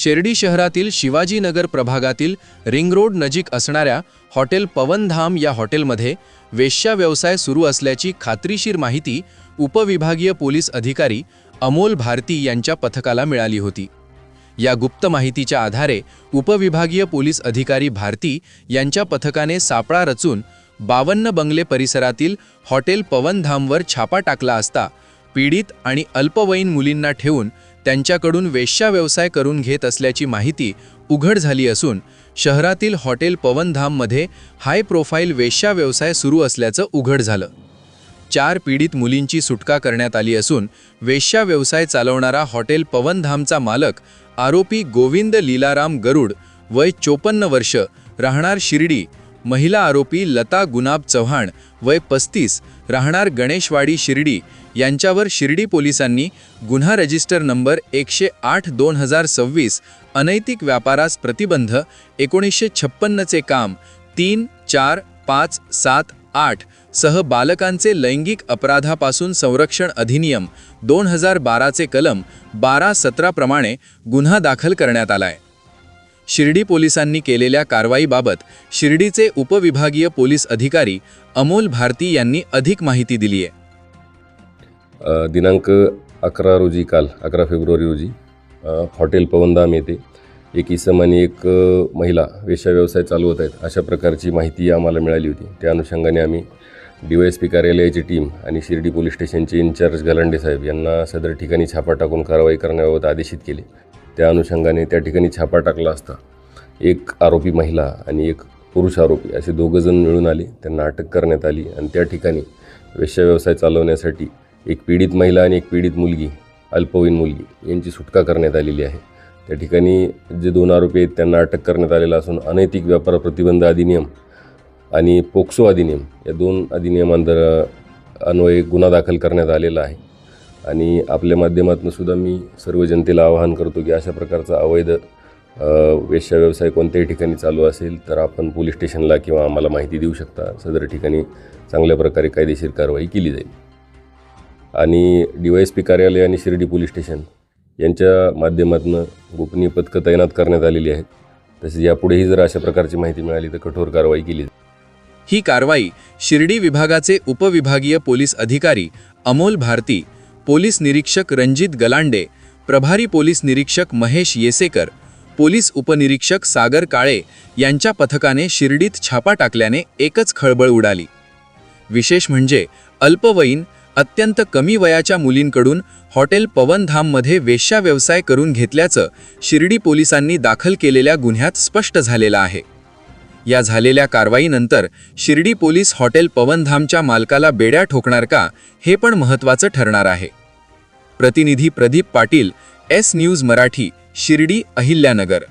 शिर्डी शहरातील शिवाजीनगर प्रभागातील ring road नजीक असणाऱ्या हॉटेल पवनधाम या हॉटेलमध्ये वेश्या व्यवसाय सुरू असल्याची खात्रीशीर माहिती उपविभागीय पोलीस अधिकारी अमोल भारती यांच्या पथकाला मिळाली होती। या गुप्त माहितीच्या आधारे उपविभागीय पोलीस अधिकारी भारती यांच्या पथकाने सापळा रचून 52 बंगले परिसरातील हॉटेल पवनधामवर छापा टाकला असता पीडित आणि अल्पवयीन मुलींना ठेवून त्यांच्याकडून वेश्या व्यवसाय करून घेत असल्याची माहिती उघड झाली असून शहरातील हॉटेल पवनधाममध्ये हाय प्रोफाईल वेश्या व्यवसाय सुरू असल्याचं उघड झालं। 4 पीडित मुलींची सुटका करण्यात आली असून वेश्या व्यवसाय चालवणारा हॉटेल पवनधामचा मालक आरोपी गोविंद लीलाराम गरुड वय 54 वर्ष राहणार शिर्डी, महिला आरोपी लता गुलाब चव्हाण वय 35 राहणार गणेशवाडी शिर्डी यांच्यावर शिर्डी पोलिसांनी गुन्हा रजिस्टर नंबर 108/2026 अनैतिक व्यापारास प्रतिबंध 1956 चे काम 3, 4, 5, 7, 8 सह बालकांचे लैंगिक अपराधापासून संरक्षण अधिनियम 2012 चे कलम 12-17 प्रमाणे गुन्हा दाखल करण्यात आलाय। शिर्डी पोलिसांनी केलेल्या कारवाईबाबत शिर्डीचे उपविभागीय पोलीस अधिकारी अमोल भारती यांनी अधिक माहिती दिली आहे। दिनांक 11 रोजी काल 11 फेब्रुवारी रोजी हॉटेल पवनधाम येथे एक इसम आणि एक महिला वेश्या व्यवसाय चालवत आहेत अशा प्रकारची माहिती आम्हाला मिळाली होती। त्या अनुषंगाने आम्ही DYSP कार्यालयाची टीम आणि शिर्डी पोलीस स्टेशनचे इन्चार्ज गलांडे साहेब यांना सदर ठिकाणी छापा टाकून कारवाई करण्याबाबत आदेशित केले। त्या अनुषंगाने त्या ठिकाणी छापा टाकला असता एक आरोपी महिला आणि एक पुरुष आरोपी असे 2 जण मिळून आले, त्यांना अटक करण्यात आली आणि त्या ठिकाणी वेश्या व्यवसाय चालवण्यासाठी एक पीडित महिला आणि एक पीडित मुलगी, अल्पवयीन मुलगी यांची सुटका करण्यात आलेली आहे। त्या ठिकाणी जे 2 आरोपी आहेत त्यांना अटक करण्यात आलेला असून अनैतिक व्यापार प्रतिबंध अधिनियम आणि पोक्सो अधिनियम या 2 अधिनियमांतर्गत गुन्हा दाखल करण्यात आलेला आहे। आणि आपल्या माध्यमातून सुद्धा मी सर्व जनतेला आवाहन करतो की अशा प्रकारचा अवैध वेश्या व्यवसाय कोणत्याही ठिकाणी चालू असेल तर आपण पोलीस स्टेशनला किंवा आम्हाला माहिती देऊ शकता। सदर ठिकाणी चांगल्या प्रकारे कायदेशीर कारवाई केली जाईल। आणि DYSP कार्यालय आणि शिर्डी पोलीस स्टेशन यांच्या माध्यमातून गोपनीय पथकं तैनात करण्यात आलेली आहेत। तसेच यापुढेही जर अशा प्रकारची माहिती मिळाली तर कठोर कारवाई केली जाईल। ही कारवाई शिर्डी विभागाचे उपविभागीय पोलीस अधिकारी अमोल भारती, पोलीस निरीक्षक रणजित गलांडे, प्रभारी पोलीस निरीक्षक महेश येसेकर, पोलीस उपनिरीक्षक सागर काळे यांच्या पथकाने शिर्डीत छापा टाकल्याने एकच खळबळ उडाली। विशेष म्हणजे अल्पवयीन अत्यंत कमी वयाच्या मुलींकडून हॉटेल पवनधाममध्ये वेश्या व्यवसाय करून घेतल्याचं शिर्डी पोलिसांनी दाखल केलेल्या गुन्ह्यात स्पष्ट झालेलं आहे। या झालेल्या कारवाईनंतर शिर्डी पोलीस हॉटेल पवनधामच्या मालकाला बेड्या ठोकणार का हे पण महत्त्वाचं ठरणार आहे। प्रतिनिधी प्रदीप पाटील, S न्यूज मराठी, शिर्डी, अहिल्यानगर।